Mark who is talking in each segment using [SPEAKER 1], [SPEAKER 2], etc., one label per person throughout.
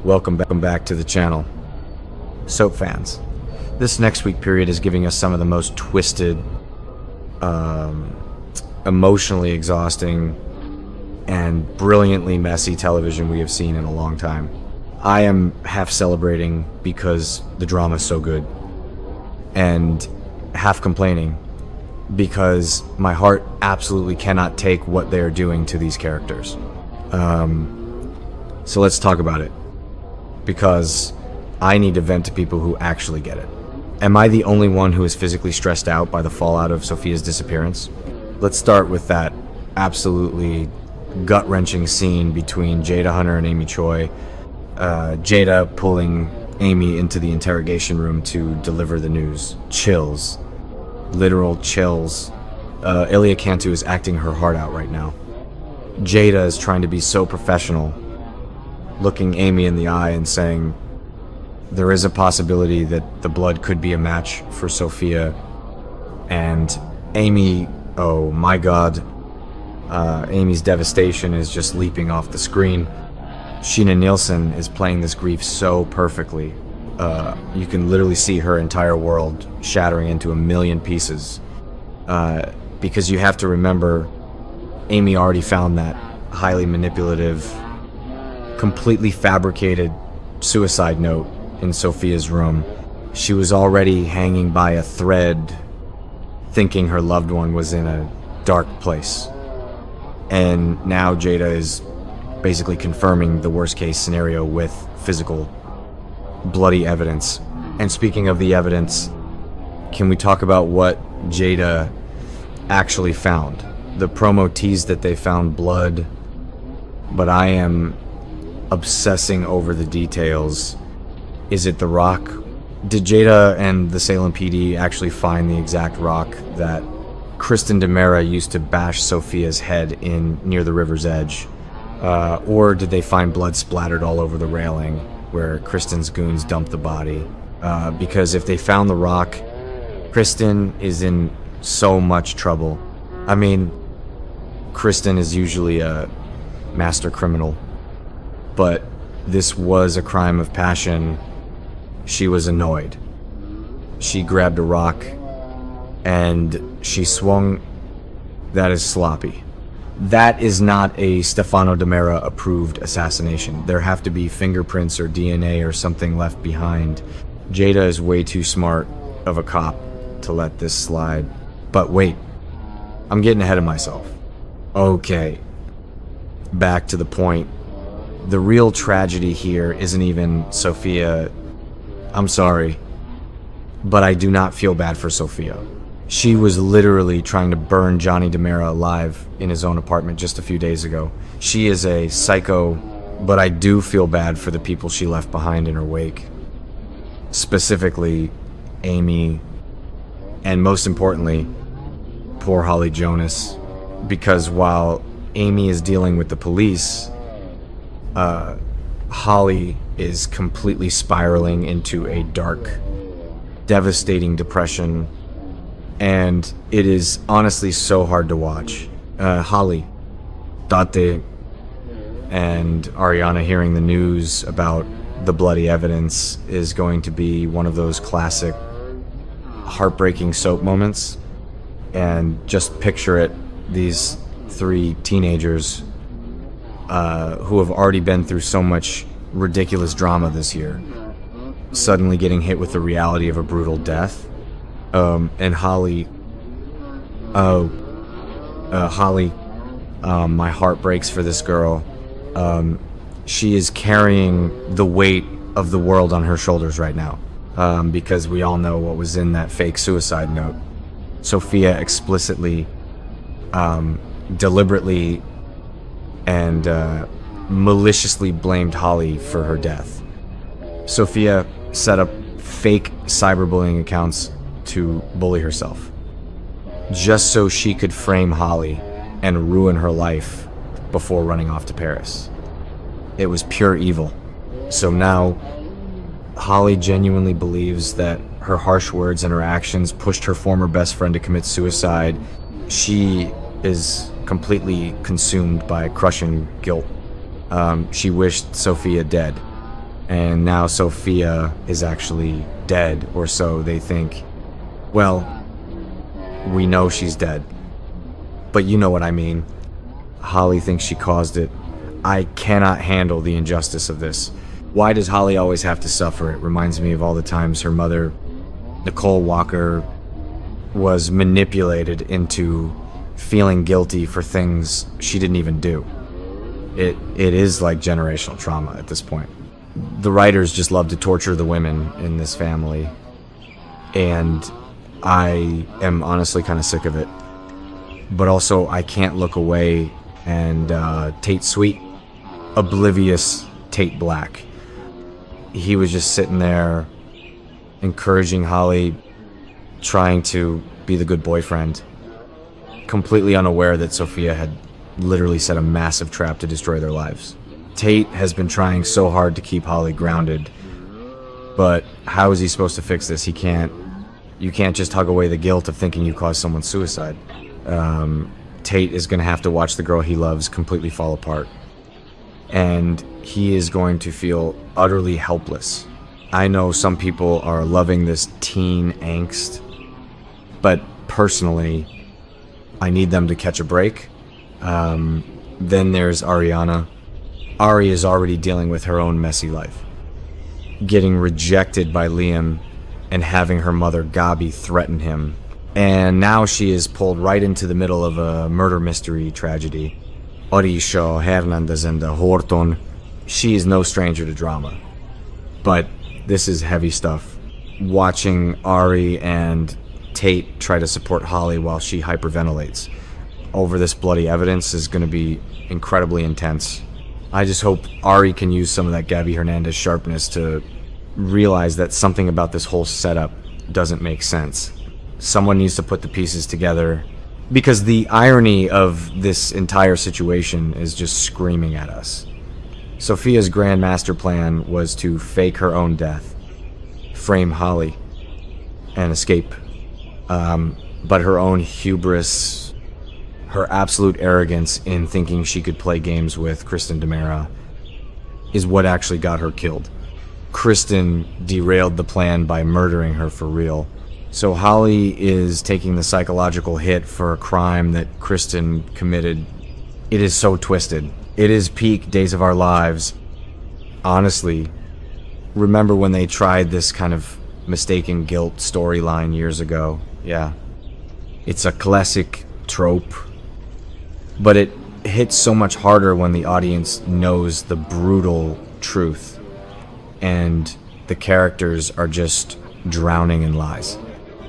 [SPEAKER 1] Welcome back to the channel. Soap fans, this next week period is giving us some of the most twisted, emotionally exhausting, and brilliantly messy television we have seen in a long time. I am half celebrating because the drama is so good, and half complaining because my heart absolutely cannot take what they are doing to these characters. So let's talk about it, because I need to vent to people who actually get it. Am I the only one who is physically stressed out by the fallout of Sophia's disappearance? Let's start with that absolutely gut-wrenching scene between Jada Hunter and Amy Choi. Jada pulling Amy into the interrogation room to deliver the news. Chills. Literal chills. Ilya Cantu is acting her heart out right now. Jada is trying to be so professional, looking Amy in the eye and saying there is a possibility that the blood could be a match for Sophia. And Amy, oh my god, Amy's devastation is just leaping off the screen. Sheena Nielsen is playing this grief so perfectly. You can literally see her entire world shattering into a million pieces. Because you have to remember, Amy already found that highly manipulative, completely fabricated suicide note in Sophia's room. She was already hanging by a thread, thinking her loved one was in a dark place. And now Jada is basically confirming the worst case scenario with physical, bloody evidence. And speaking of the evidence, can we talk about what Jada actually found? The promo teased that they found blood, but I am obsessing over the details. Is it the rock? Did Jada and the Salem PD actually find the exact rock that Kristen Dimera used to bash Sophia's head in near the river's edge? Or did they find blood splattered all over the railing where Kristen's goons dumped the body? Because if they found the rock, Kristen is in so much trouble. I mean, Kristen is usually a master criminal, but this was a crime of passion. She was annoyed. She grabbed a rock and she swung. That is sloppy. That is not a Stefano Dimera approved assassination. There have to be fingerprints or DNA or something left behind. Jada is way too smart of a cop to let this slide. But wait, I'm getting ahead of myself. Okay, back to the point. The real tragedy here isn't even Sophia. I'm sorry, but I do not feel bad for Sophia. She was literally trying to burn Johnny Dimera alive in his own apartment just a few days ago. She is a psycho, but I do feel bad for the people she left behind in her wake. Specifically, Amy, and most importantly, poor Holly Jonas. Because while Amy is dealing with the police, Holly is completely spiraling into a dark, devastating depression, and it is honestly so hard to watch. Holly, Date, and Ariana hearing the news about the bloody evidence is going to be one of those classic heartbreaking soap moments. And just picture it, these three teenagers who have already been through so much ridiculous drama this year, suddenly getting hit with the reality of a brutal death. And Holly, my heart breaks for this girl. She is carrying the weight of the world on her shoulders right now, because we all know what was in that fake suicide note. Sophia explicitly, deliberately, and maliciously blamed Holly for her death. Sophia set up fake cyberbullying accounts to bully herself, just so she could frame Holly and ruin her life before running off to Paris. It was pure evil. So now, Holly genuinely believes that her harsh words and her actions pushed her former best friend to commit suicide. She is completely consumed by crushing guilt. She wished Sophia dead. And now Sophia is actually dead, or so they think. Well, we know she's dead. But you know what I mean. Holly thinks she caused it. I cannot handle the injustice of this. Why does Holly always have to suffer? It reminds me of all the times her mother, Nicole Walker, was manipulated into feeling guilty for things she didn't even do. It is like generational trauma at this point. The writers just love to torture the women in this family, and I am honestly kind of sick of it. But also, I can't look away and Tate Sweet, oblivious Tate Black. He was just sitting there encouraging Holly, trying to be the good boyfriend, completely unaware that Sophia had literally set a massive trap to destroy their lives. Tate has been trying so hard to keep Holly grounded, but how is he supposed to fix this? He can't. You can't just hug away the guilt of thinking you caused someone's suicide. Tate is going to have to watch the girl he loves completely fall apart, and he is going to feel utterly helpless. I know some people are loving this teen angst, but personally, I need them to catch a break. Then there's Ariana. Ari is already dealing with her own messy life, getting rejected by Liam and having her mother Gabi threaten him. And now she is pulled right into the middle of a murder mystery tragedy. Orisho, Hernandez, and Horton. She is no stranger to drama. But this is heavy stuff. Watching Ari and Tate try to support Holly while she hyperventilates over this bloody evidence is going to be incredibly intense. I just hope Ari can use some of that Gabi Hernandez sharpness to realize that something about this whole setup doesn't make sense. Someone needs to put the pieces together, because the irony of this entire situation is just screaming at us. Sophia's grand master plan was to fake her own death, frame Holly, and escape. But her own hubris, her absolute arrogance in thinking she could play games with Kristen Dimera, is what actually got her killed. Kristen derailed the plan by murdering her for real. So Holly is taking the psychological hit for a crime that Kristen committed. It is so twisted. It is peak Days of Our Lives. Honestly, remember when they tried this kind of mistaken guilt storyline years ago? Yeah. It's a classic trope, but it hits so much harder when the audience knows the brutal truth and the characters are just drowning in lies.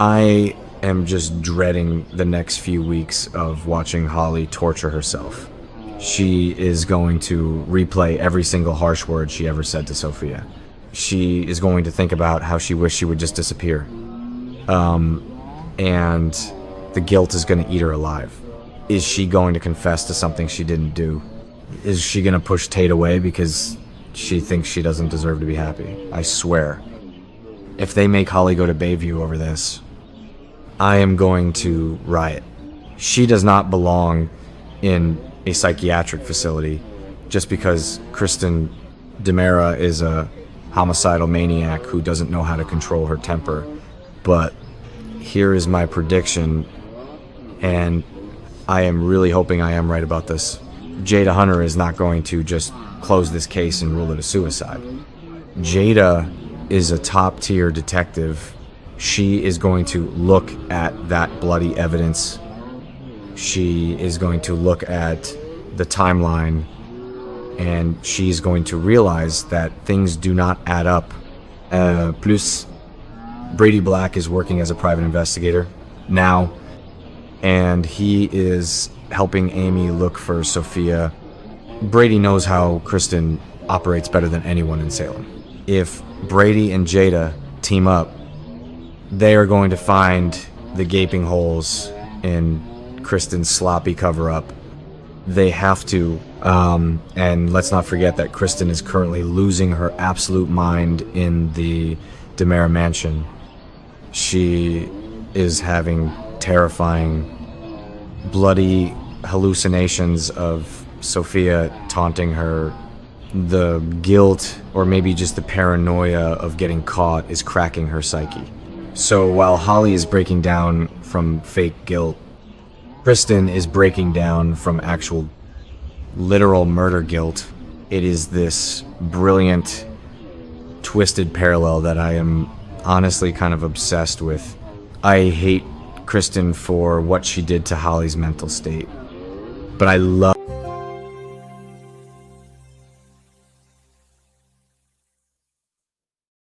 [SPEAKER 1] I am just dreading the next few weeks of watching Holly torture herself. She is going to replay every single harsh word she ever said to Sophia. She is going to think about how she wished she would just disappear. And the guilt is going to eat her alive. Is she going to confess to something she didn't do? Is she going to push Tate away because she thinks she doesn't deserve to be happy? I swear. If they make Holly go to Bayview over this, I am going to riot. She does not belong in a psychiatric facility just because Kristen Dimera is a homicidal maniac who doesn't know how to control her temper. But here is my prediction, and I am really hoping I am right about this. Jada Hunter is not going to just close this case and rule it a suicide. Jada is a top-tier detective. She is going to look at that bloody evidence. She is going to look at the timeline, and she's going to realize that things do not add up. Plus, Brady Black is working as a private investigator now, and he is helping Amy look for Sophia. Brady knows how Kristen operates better than anyone in Salem. If Brady and Jada team up, they are going to find the gaping holes in Kristen's sloppy cover-up. They have to, and let's not forget that Kristen is currently losing her absolute mind in the Dimera mansion. She is having terrifying, bloody hallucinations of Sophia taunting her The guilt, or maybe just the paranoia of getting caught, is cracking her psyche. So while Holly is breaking down from fake guilt, Kristen is breaking down from actual literal murder guilt. It is this brilliant, twisted parallel that I am honestly kind of obsessed with. I hate Kristen for what she did to Holly's mental state, but I love